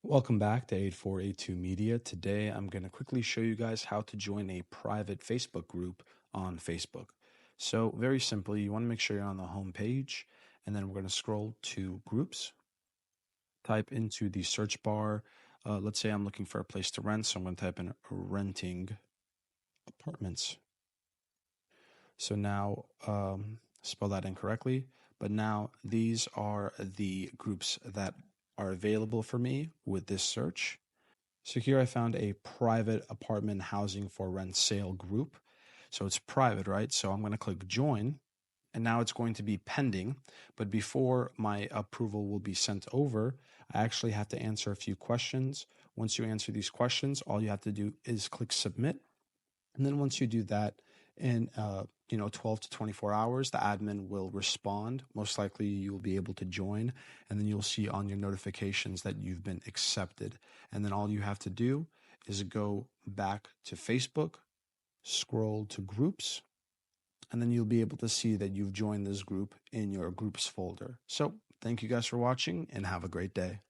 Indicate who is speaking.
Speaker 1: Welcome back to 8482 Media. Today I'm going to quickly show you guys how to join a private Facebook group on Facebook. So very simply, you want to make sure you're on the home page, and then we're going to scroll to groups. Type into the search bar. Let's say I'm looking for a place to rent, so I'm going to type in renting apartments. So now, spell that incorrectly, but now these are the groups that are available for me with this search. So here I found a private apartment housing for rent sale group. So it's private, right? So I'm going to click join, and now it's going to be pending. But before my approval will be sent over, I actually have to answer a few questions. Once you answer these questions, all you have to do is click submit. And then once you do that, in 12 to 24 hours, the admin will respond. Most likely you will be able to join, and then you'll see on your notifications that you've been accepted. And then all you have to do is go back to Facebook, scroll to groups, and then you'll be able to see that you've joined this group in your groups folder. So thank you guys for watching, and have a great day.